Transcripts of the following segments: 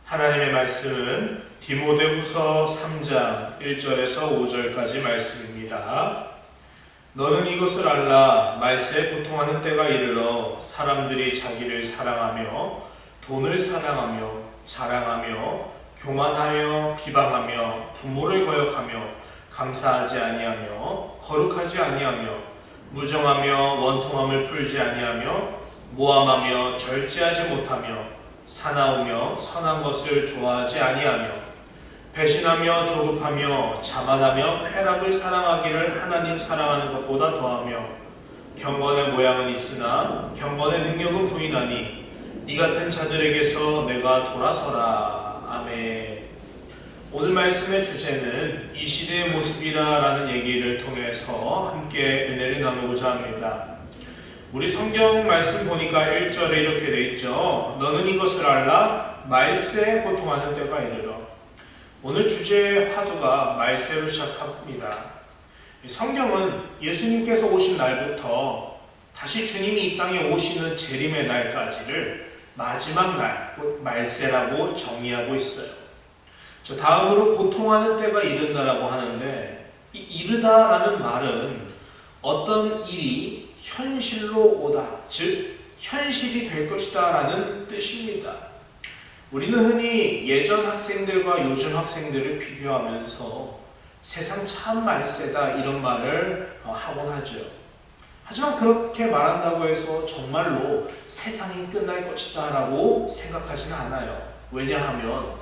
하나님의 말씀은 디모데후서 3장 1절에서 5절까지 말씀입니다. 너는 이것을 알라. 말세에 고통하는 때가 이르러 사람들이 자기를 사랑하며 돈을 사랑하며 자랑하며 교만하여 비방하며 부모를 거역하며 감사하지 아니하며 거룩하지 아니하며 무정하며 원통함을 풀지 아니하며 모함하며 절제하지 못하며 사나우며 선한 것을 좋아하지 아니하며 배신하며 조급하며 자만하며 쾌락을 사랑하기를 하나님 사랑하는 것보다 더하며 경건의 모양은 있으나 경건의 능력은 부인하니 이 같은 자들에게서 내가 돌아서라. 아멘. 오늘 말씀의 주제는 이 시대의 모습이라는 얘기를 통해서 함께 은혜를 나누고자 합니다. 우리 성경 말씀 보니까 1절에 이렇게 돼 있죠. 너는 이것을 알라. 말세에 고통하는 때가 이르러. 오늘 주제의 화두가 말세로 시작합니다. 성경은 예수님께서 오신 날부터 다시 주님이 이 땅에 오시는 재림의 날까지를 마지막 날, 곧 말세라고 정의하고 있어요. 다음으로 고통하는 때가 이른다라고 하는데, 이 이르다라는 말은 어떤 일이 현실로 오다, 즉 현실이 될 것이다 라는 뜻입니다. 우리는 흔히 예전 학생들과 요즘 학생들을 비교하면서 세상 참 말세다 이런 말을 하곤 하죠. 하지만 그렇게 말한다고 해서 정말로 세상이 끝날 것이다 라고 생각하지는 않아요. 왜냐하면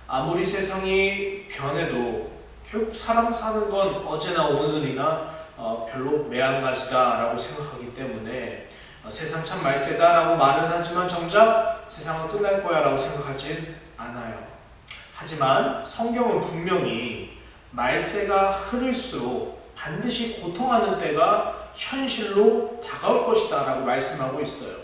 아무리 세상이 변해도 결국 사람 사는 건 어제나 오늘이나 별로 매한가지다라고 생각하기 때문에 세상 참 말세다라고 말은 하지만 정작 세상은 끝날 거야라고 생각하진 않아요. 하지만 성경은 분명히 말세가 흐를수록 반드시 고통하는 때가 현실로 다가올 것이다라고 말씀하고 있어요.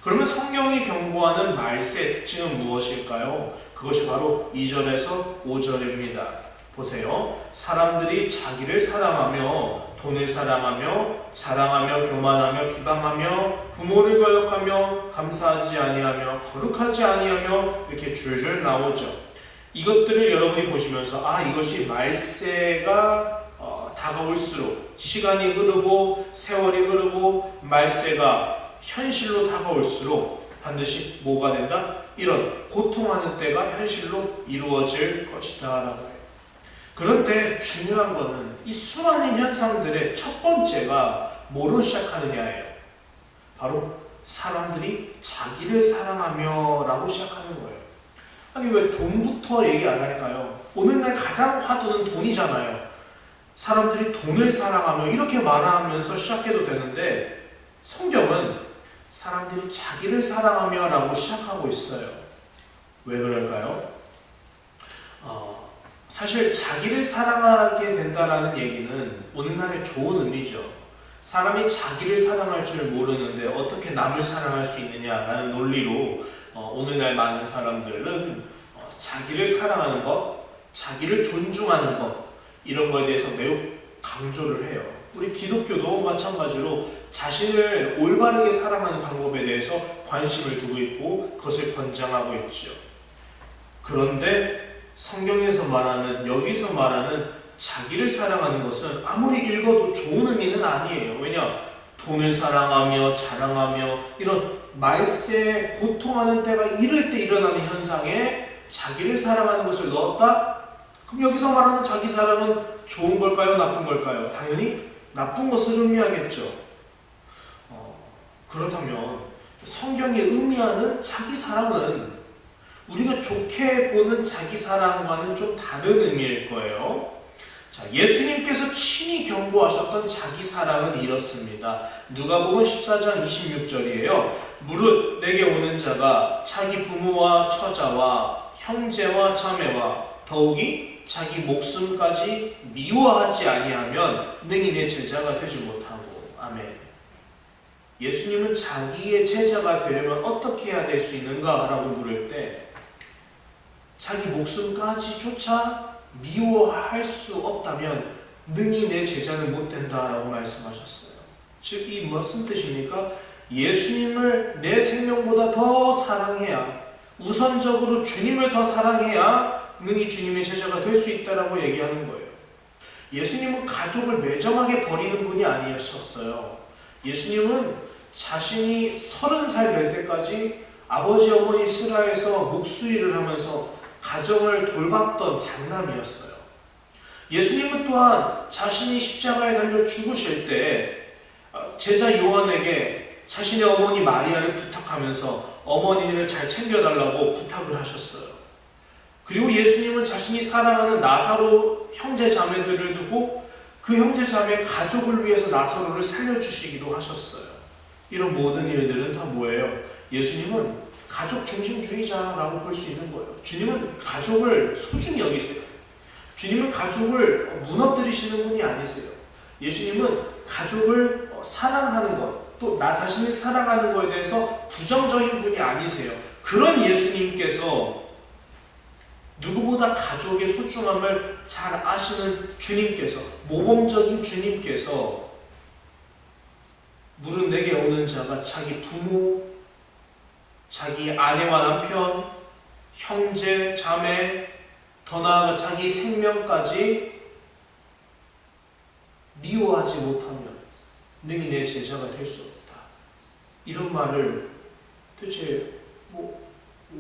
그러면 성경이 경고하는 말세의 특징은 무엇일까요? 그것이 바로 2절에서 5절입니다. 보세요. 사람들이 자기를 사랑하며 돈을 사랑하며 자랑하며 교만하며 비방하며 부모를 거역하며 감사하지 아니하며 거룩하지 아니하며 이렇게 줄줄 나오죠. 이것들을 여러분이 보시면서 이것이 말세가 다가올수록 시간이 흐르고 세월이 흐르고 말세가 현실로 다가올수록 반드시 뭐가 된다? 이런 고통하는 때가 현실로 이루어질 것이다 라고 해요. 그런데 중요한 것은 이 수많은 현상들의 첫 번째가 뭐로 시작하느냐예요. 바로 사람들이 자기를 사랑하며 라고 시작하는 거예요. 아니 왜 돈부터 얘기 안 할까요? 오늘날 가장 화두는 돈이잖아요. 사람들이 돈을 사랑하며 이렇게 말하면서 시작해도 되는데 성경은 사람들이 자기를 사랑하며 라고 시작하고 있어요. 왜 그럴까요? 사실 자기를 사랑하게 된다라는 얘기는 오늘날의 좋은 의미죠. 사람이 자기를 사랑할 줄 모르는데 어떻게 남을 사랑할 수 있느냐라는 논리로 오늘날 많은 사람들은 자기를 사랑하는 것, 자기를 존중하는 것 이런 거에 대해서 매우 강조를 해요. 우리 기독교도 마찬가지로 자신을 올바르게 사랑하는 방법에 대해서 관심을 두고 있고 그것을 권장하고 있죠. 그런데 성경에서 말하는, 여기서 말하는 자기를 사랑하는 것은 아무리 읽어도 좋은 의미는 아니에요. 왜냐? 돈을 사랑하며 자랑하며 이런 말세에 고통하는 때가 이를 때 일어나는 현상에 자기를 사랑하는 것을 넣었다? 그럼 여기서 말하는 자기 사랑은 좋은 걸까요? 나쁜 걸까요? 당연히 나쁜 것을 의미하겠죠. 그렇다면 성경이 의미하는 자기 사랑은 우리가 좋게 보는 자기 사랑과는 좀 다른 의미일 거예요. 자, 예수님께서 친히 경고하셨던 자기 사랑은 이렇습니다. 누가복음 14장 26절이에요. 무릇 내게 오는 자가 자기 부모와 처자와 형제와 자매와 더욱이 자기 목숨까지 미워하지 아니하면 능히 내 제자가 되지 못하고. 아멘. 예수님은 자기의 제자가 되려면 어떻게 해야 될 수 있는가? 라고 물을 때 자기 목숨까지조차 미워할 수 없다면 능히 내 제자는 못 된다라고 말씀하셨어요. 즉 이 무슨 뜻입니까? 예수님을 내 생명보다 더 사랑해야 우선적으로 주님을 더 사랑해야 능히 주님의 제자가 될 수 있다라고 얘기하는 거예요. 예수님은 가족을 매정하게 버리는 분이 아니셨어요. 예수님은 자신이 30살 될 때까지 아버지 어머니 슬하에서 목수일을 하면서 가정을 돌봤던 장남이었어요. 예수님은 또한 자신이 십자가에 달려 죽으실 때 제자 요한에게 자신의 어머니 마리아를 부탁하면서 어머니를 잘 챙겨달라고 부탁을 하셨어요. 그리고 예수님은 자신이 사랑하는 나사로 형제 자매들을 두고 그 형제 자매 가족을 위해서 나사로를 살려주시기도 하셨어요. 이런 모든 일들은 다 뭐예요? 예수님은 가족 중심주의자라고 볼 수 있는 거예요. 주님은 가족을 소중히 여기세요. 주님은 가족을 무너뜨리시는 분이 아니세요. 예수님은 가족을 사랑하는 것, 또 나 자신을 사랑하는 것에 대해서 부정적인 분이 아니세요. 그런 예수님께서 누구보다 가족의 소중함을 잘 아시는 주님께서, 모범적인 주님께서 물은 내게 오는 자가 자기 부모, 자기 아내와 남편, 형제, 자매, 더 나아가 자기 생명까지 미워하지 못하면 능히 내 제자가 될 수 없다. 이런 말을 도대체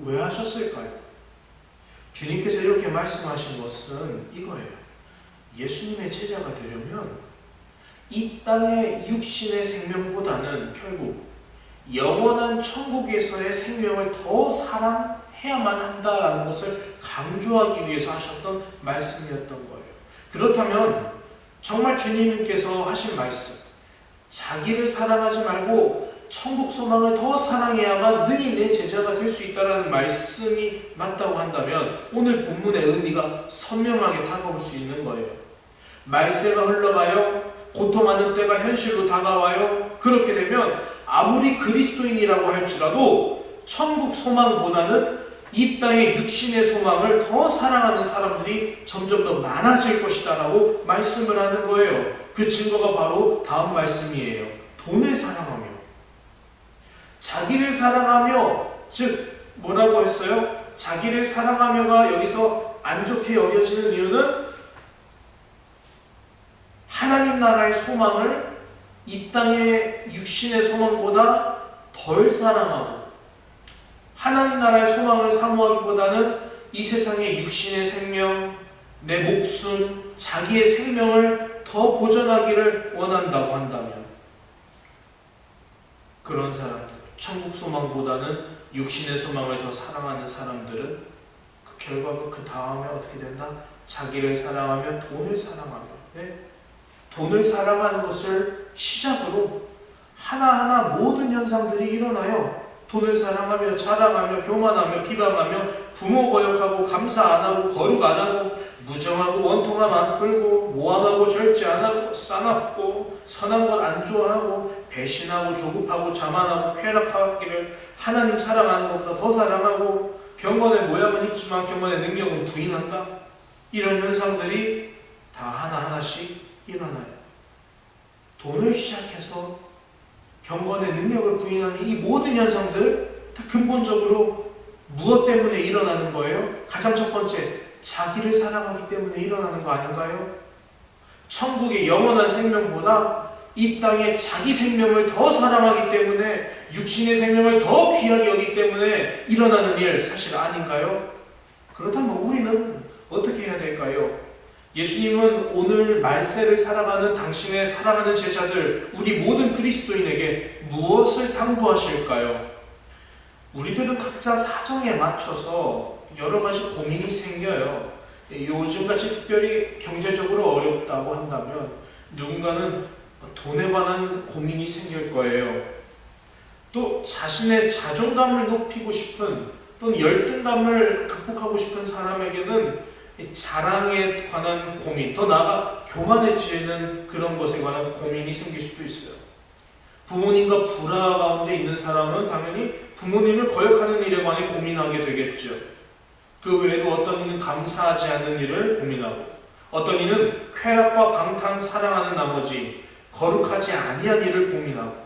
왜 하셨을까요? 주님께서 이렇게 말씀하신 것은 이거예요. 예수님의 제자가 되려면 이 땅의 육신의 생명보다는 결국 영원한 천국에서의 생명을 더 사랑해야만 한다라는 것을 강조하기 위해서 하셨던 말씀이었던 거예요. 그렇다면 정말 주님께서 하신 말씀, 자기를 사랑하지 말고 천국 소망을 더 사랑해야만 능히 내 제자가 될 수 있다는 말씀이 맞다고 한다면 오늘 본문의 의미가 선명하게 다가올 수 있는 거예요. 말세가 흘러가요. 고통하는 때가 현실로 다가와요. 그렇게 되면 아무리 그리스도인이라고 할지라도 천국 소망보다는 이 땅의 육신의 소망을 더 사랑하는 사람들이 점점 더 많아질 것이다 라고 말씀을 하는 거예요. 그 증거가 바로 다음 말씀이에요. 돈을 사랑하며, 자기를 사랑하며, 즉 뭐라고 했어요? 자기를 사랑하며가 여기서 안 좋게 여겨지는 이유는 하나님 나라의 소망을 이 땅의 육신의 소망보다 덜 사랑하고, 하나님 나라의 소망을 사모하기보다는 이 세상의 육신의 생명, 내 목숨, 자기의 생명을 더 보존하기를 원한다고 한다면 그런 사람들, 천국 소망보다는 육신의 소망을 더 사랑하는 사람들은 그 결과가 그 다음에 어떻게 된다? 자기를 사랑하며 돈을 사랑하며, 돈을 사랑하는 것을 시작으로 하나하나 모든 현상들이 일어나요. 돈을 사랑하며 자랑하며 교만하며 비방하며 부모 거역하고 감사 안 하고 거룩 안 하고 무정하고 원통함 안 풀고 모함하고 절제 안 하고 싸납고 선한 것 안 좋아하고 배신하고 조급하고 자만하고 쾌락하기를 하나님 사랑하는 것보다 더 사랑하고 경건의 모양은 있지만 경건의 능력은 부인한다. 이런 현상들이 다 하나하나씩 일어나요. 돈을 시작해서 경건의 능력을 부인하는 이 모든 현상들 다 근본적으로 무엇 때문에 일어나는 거예요? 가장 첫 번째, 자기를 사랑하기 때문에 일어나는 거 아닌가요? 천국의 영원한 생명보다 이 땅의 자기 생명을 더 사랑하기 때문에, 육신의 생명을 더 귀하게 여기기 때문에 일어나는 일 사실 아닌가요? 그렇다면 우리는 어떻게 해야 될까요? 예수님은 오늘 말세를 살아가는 당신의 사랑하는 제자들, 우리 모든 그리스도인에게 무엇을 당부하실까요? 우리들은 각자 사정에 맞춰서 여러 가지 고민이 생겨요. 요즘같이 특별히 경제적으로 어렵다고 한다면 누군가는 돈에 관한 고민이 생길 거예요. 또 자신의 자존감을 높이고 싶은 또는 열등감을 극복하고 싶은 사람에게는 자랑에 관한 고민, 더 나아가 교만해지는 그런 것에 관한 고민이 생길 수도 있어요. 부모님과 불화 가운데 있는 사람은 당연히 부모님을 거역하는 일에 관해 고민하게 되겠죠. 그 외에도 어떤 이는 감사하지 않는 일을 고민하고, 어떤 이는 쾌락과 방탕 사랑하는 나머지 거룩하지 아니한 일을 고민하고,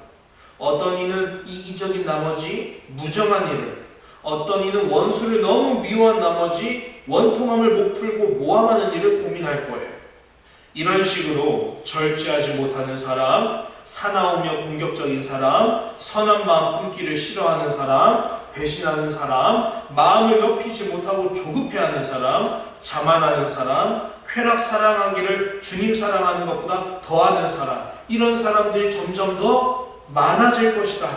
어떤 이는 이기적인 나머지 무정한 일을, 어떤 이는 원수를 너무 미워한 나머지 원통함을 못 풀고 모함하는 일을 고민할 거예요. 이런 식으로 절제하지 못하는 사람, 사나우며 공격적인 사람, 선한 마음 품기를 싫어하는 사람, 배신하는 사람, 마음을 높이지 못하고 조급해하는 사람, 자만하는 사람, 쾌락 사랑하기를 주님 사랑하는 것보다 더하는 사람, 이런 사람들이 점점 더 많아질 것이다.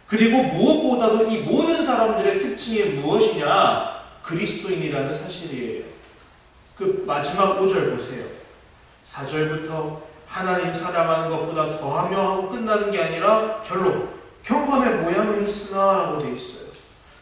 그리고 무엇보다도 이 모든 사람들의 특징이 무엇이냐? 그리스도인이라는 사실이에요. 그 마지막 5절 보세요. 4절부터 하나님 사랑하는 것보다 더하며 하고 끝나는 게 아니라 결론, 경건의 모양은 있으나 라고 되어 있어요.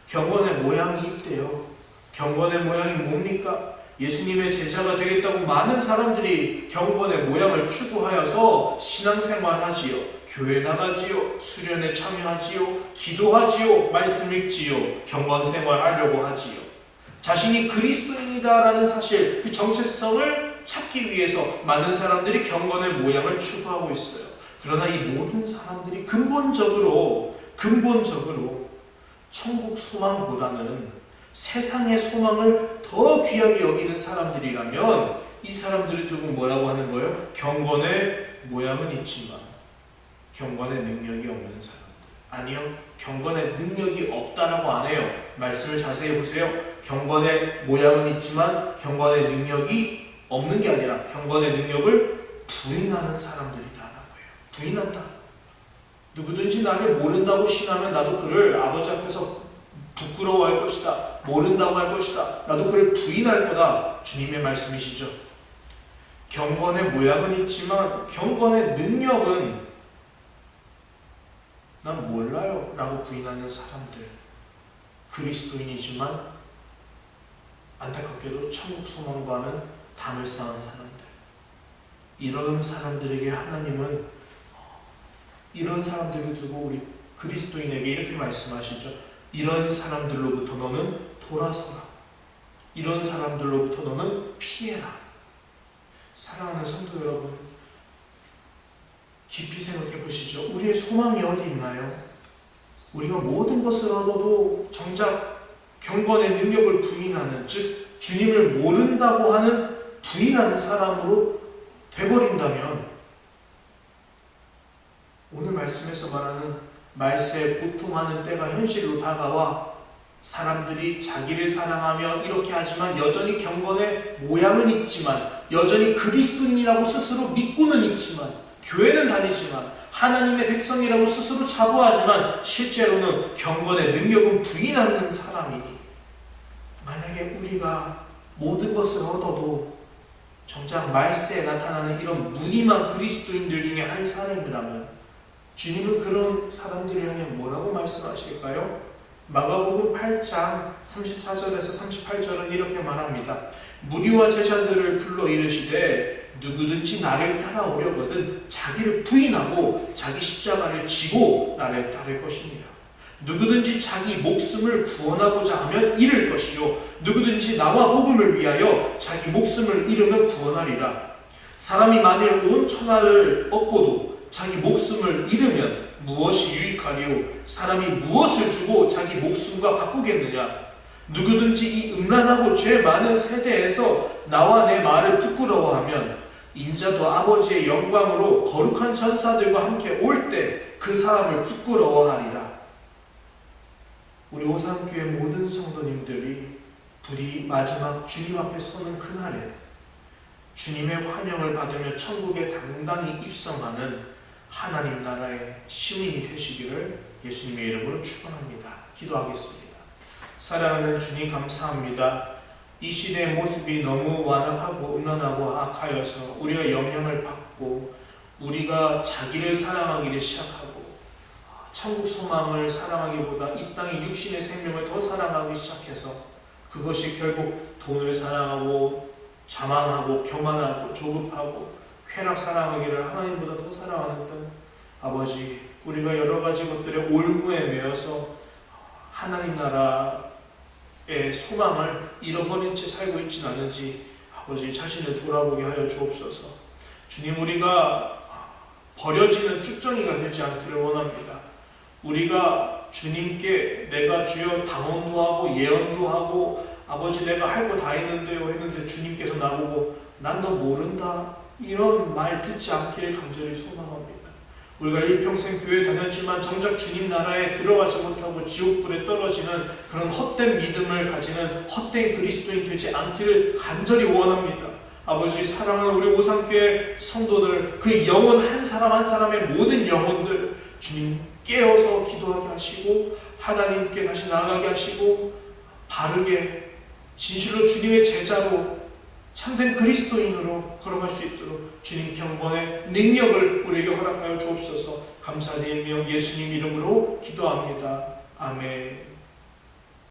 경건의 모양이 있대요. 경건의 모양이 뭡니까? 예수님의 제자가 되겠다고 많은 사람들이 경건의 모양을 추구하여서 신앙생활하지요. 교회 나가지요. 수련에 참여하지요. 기도하지요. 말씀 읽지요. 경건생활하려고 하지요. 자신이 그리스도인이다라는 사실, 그 정체성을 찾기 위해서 많은 사람들이 경건의 모양을 추구하고 있어요. 그러나 이 모든 사람들이 근본적으로 천국 소망보다는 세상의 소망을 더 귀하게 여기는 사람들이라면 이 사람들이 두고 뭐라고 하는 거예요? 경건의 모양은 있지만 경건의 능력이 없는 사람들. 아니요, 경건의 능력이 없다라고 안 해요. 말씀을 자세히 보세요. 경건의 모양은 있지만 경건의 능력이 없는 게 아니라 경건의 능력을 부인하는 사람들이다라고 해요. 부인한다. 누구든지 나를 모른다고 신하면 나도 그를 아버지 앞에서 부끄러워할 것이다. 모른다고 할 것이다. 나도 그를 부인할 거다. 주님의 말씀이시죠. 경건의 모양은 있지만 경건의 능력은 난 몰라요 라고 부인하는 사람들. 그리스도인이지만 안타깝게도 천국 소망과는 담을 쌓은 사람들. 이런 사람들에게 하나님은 이런 사람들을 두고 우리 그리스도인에게 이렇게 말씀하시죠. 이런 사람들로부터 너는 돌아서라. 이런 사람들로부터 너는 피해라. 사랑하는 성도 여러분, 깊이 생각해 보시죠. 우리의 소망이 어디 있나요? 우리가 모든 것을 얻어도 정작 경건의 능력을 부인하는, 즉 주님을 모른다고 하는 부인하는 사람으로 돼버린다면 오늘 말씀에서 말하는 말세에 고통하는 때가 현실로 다가와 사람들이 자기를 사랑하며 이렇게 하지만 여전히 경건의 모양은 있지만 여전히 그리스도인이라고 스스로 믿고는 있지만 교회는 다니지만 하나님의 백성이라고 스스로 자부하지만 실제로는 경건의 능력은 부인하는 사람이니 만약에 우리가 모든 것을 얻어도 정작 말세에 나타나는 이런 무늬만 그리스도인들 중에 한 사람이라면 주님은 그런 사람들을 향해 뭐라고 말씀하실까요? 마가복음 8장 34절에서 38절은 이렇게 말합니다. 무리와 제자들을 불러 이르시되 누구든지 나를 따라오려거든 자기를 부인하고 자기 십자가를 지고 나를 따를 것이니라. 누구든지 자기 목숨을 구원하고자 하면 잃을 것이요 누구든지 나와 복음을 위하여 자기 목숨을 잃으면 구원하리라. 사람이 만일 온 천하를 얻고도 자기 목숨을 잃으면 무엇이 유익하리요? 사람이 무엇을 주고 자기 목숨과 바꾸겠느냐? 누구든지 이 음란하고 죄 많은 세대에서 나와 내 말을 부끄러워하면 인자도 아버지의 영광으로 거룩한 천사들과 함께 올 때 그 사람을 부끄러워하리라. 우리 오산교회 모든 성도님들이 부디 마지막 주님 앞에 서는 그날에 주님의 환영을 받으며 천국에 당당히 입성하는 하나님 나라의 시민이 되시기를 예수님의 이름으로 축원합니다. 기도하겠습니다. 사랑하는 주님 감사합니다. 이 시대의 모습이 너무 완악하고 음란하고 악하여서 우리가 영향을 받고 우리가 자기를 사랑하기를 시작하고 천국 소망을 사랑하기보다 이 땅의 육신의 생명을 더 사랑하기 시작해서 그것이 결국 돈을 사랑하고 자만하고 교만하고 조급하고 쾌락 사랑하기를 하나님보다 더 사랑하는 등 아버지 우리가 여러 가지 것들의 올무에 매여서 하나님 나라의 소망을 잃어버린 채 살고 있지는 않은지 아버지 자신을 돌아보게 하여 주옵소서. 주님 우리가 버려지는 쭉정이가 되지 않기를 원합니다. 우리가 주님께 내가 주여 당언도 하고 예언도 하고 아버지 내가 할 거 다 했는데요 했는데 주님께서 나보고 난 너 모른다 이런 말 듣지 않기를 간절히 소망합니다. 우리가 일평생 교회 다녔지만 정작 주님 나라에 들어가지 못하고 지옥불에 떨어지는 그런 헛된 믿음을 가지는 헛된 그리스도인 되지 않기를 간절히 원합니다. 아버지 사랑하는 우리 오산교회 성도들 그 영혼 한 사람 한 사람의 모든 영혼들 주님 깨어서 기도하게 하시고 하나님께 다시 나아가게 하시고 바르게 진실로 주님의 제자로 참된 그리스도인으로 걸어갈 수 있도록 주님 경건의 능력을 우리에게 허락하여 주옵소서. 감사드리며 예수님 이름으로 기도합니다. 아멘.